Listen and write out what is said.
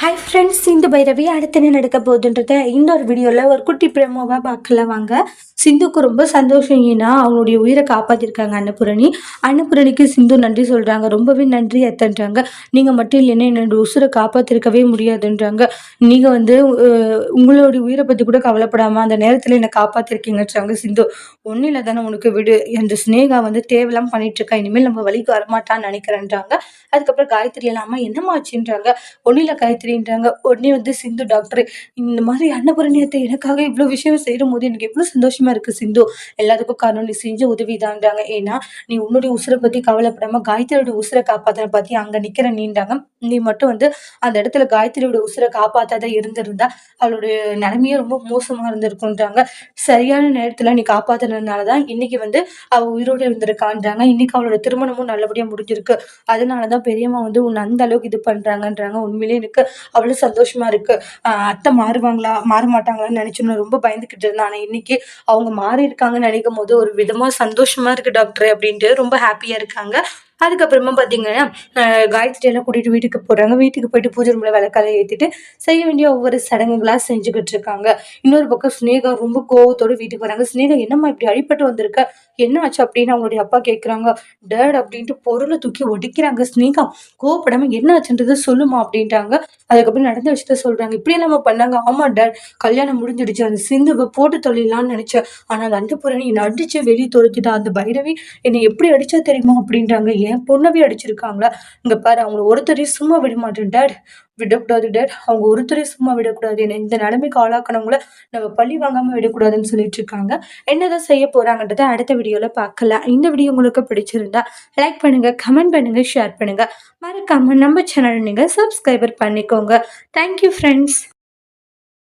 Hi friends, Sindhu Bhairavi அடுத்து என்ன நடக்க போகுதுன்றத இந்த ஒரு வீடியோவில் ஒரு குட்டி பிரமோவாக பார்க்கலாம் வாங்க. சிந்துக்கு ரொம்ப சந்தோஷம். ஏன்னா அவங்களுடைய உயிரை காப்பாற்றிருக்காங்க அன்னபூரணி. அன்னபூரணிக்கு சிந்து நன்றி சொல்கிறாங்க. ரொம்பவே நன்றி அத்தன்றாங்க. நீங்கள் மட்டும் இல்லைன்னா என்னோட உசுரை காப்பாற்றிருக்கவே முடியாதுன்றாங்க. நீங்கள் வந்து உங்களுடைய உயிரை பற்றி கூட கவலைப்படாமல் அந்த நேரத்தில் என்னை காப்பாற்றிருக்கீங்கன்றாங்க சிந்து. ஒன்றும் இல்லை தானே உனக்கு விடு, அந்த ஸ்னேகா வந்து தேவையெல்லாம் பண்ணிட்டுருக்கா, இனிமேல் நம்ம வழிக்கு வரமாட்டான்னு நினைக்கிறேன்றாங்க. அதுக்கப்புறம் காயத்ரி இல்லாமல் என்னம்மா ஆச்சுன்றாங்க. ஒன்றும் இல்லை காயத்ரின்றாங்க. உடனே வந்து சிந்து டாக்டர், இந்த மாதிரி அன்னபூரணியத்தை எனக்காக இவ்வளோ விஷயம் செய்யும் போது எனக்கு எவ்வளோ சந்தோஷமா இருக்கு சிந்து. எல்லாத்துக்கும் காரணம் நீ செஞ்ச உதவிதான்றாங்க. ஏன்னா நீ உன்னுடைய உசுரை பத்தி கவலைப்படாம காயத்ரியோட உசுரை காப்பாத்தின பத்தி அங்க நிக்கிற நீன்றாங்க. நீ மட்டும் வந்து அந்த இடத்துல காயத்ரியோட உசுரை காப்பாத்தாத இருந்திருந்தா அவளுடைய நிலைமையே ரொம்ப மோசமா இருந்திருக்குன்றாங்க. சரியான நேரத்துல நீ காப்பாத்துனதுனாலதான் இன்னைக்கு வந்து அவ உயிரோடு இருந்திருக்கான்றாங்க. இன்னைக்கு அவளோட திருமணமும் நல்லபடியா முடிஞ்சிருக்கு. அதனாலதான் பெரியம்மா வந்து உன்னை அந்த அளவுக்கு இது பண்றாங்கன்றாங்க. உண்மையிலேயே எனக்கு அவ்வளவு சந்தோஷமா இருக்கு. அத்தை மாறுவாங்களா மாற மாட்டாங்களான்னு நினைச்சு நான் ரொம்ப பயந்துகிட்டு இருந்தேன். ஆனா இன்னைக்கு அவங்க மாறி இருக்காங்கன்னு நினைக்கும் போது ஒரு விதமா சந்தோஷமா இருக்கு டாக்டர் அப்படின்ட்டு ரொம்ப ஹாப்பியா இருக்காங்க. அதுக்கப்புறமா பார்த்தீங்கன்னா, காயத்ரி எல்லாம் கூட்டிட்டு வீட்டுக்கு போறாங்க. வீட்டுக்கு போயிட்டு பூஜை ரூம்ல விளக்கெல்லாம் ஏத்திட்டு செய்ய வேண்டிய ஒவ்வொரு சடங்குகளா செஞ்சுக்கிட்டு இருக்காங்க. இன்னொரு பக்கம் சினேகா ரொம்ப கோவத்தோட வீட்டுக்கு வராங்க. சினேகா, என்னம்மா இப்படி அடிபட்டு வந்திருக்க, என்ன ஆச்சு அப்படின்னு அவங்களுடைய அப்பா கேட்குறாங்க. டேட் அப்படின்ட்டு பொருளை தூக்கி ஒடிக்கிறாங்க. சினேகா கோவப்படாம என்ன ஆச்சுன்றதை சொல்லுமா அப்படின்ட்டாங்க. அதுக்கப்புறம் நடந்த விஷயத்த சொல்றாங்க. இப்படி எல்லாம பண்ணாங்க. ஆமா டேட், கல்யாணம் முடிஞ்சிடுச்சு. அந்த சிந்துவை போட்டு தள்ளிடலாம்னு நினைச்சேன். ஆனா அந்த அந்தப்புரணி என்னை அடிச்சு வெளியே துரத்திட்டா. அந்த பைரவி என்னை எப்படி அடிச்சா தெரியுமா அப்படின்றாங்க. என் பொண்ணவே அடிச்சிருக்காங்களா? இங்க பாரு, அவங்கள ஒருத்தரையும் சும்மா விட மாட்டேன் டேட். விடக்கூடாது டேட், அவங்க ஒருத்தரையும் சும்மா விடக்கூடாது. என்ன இந்த நிலைமைக்கு ஆளாக்கணவங்கள நம்ம பழி வாங்காம விடக்கூடாதுன்னு சொல்லிட்டு இருக்காங்க. என்னதான் செய்ய போறாங்கன்றத அடுத்த வீடியோல பார்க்கலாம். இந்த வீடியோ உங்களுக்கு பிடிச்சிருந்தா லைக் பண்ணுங்க, கமெண்ட் பண்ணுங்க, ஷேர் பண்ணுங்க. மறக்காம நம்ம சேனல் நீங்க சப்ஸ்கிரைபர் பண்ணிக்கோங்க. Thank you friends.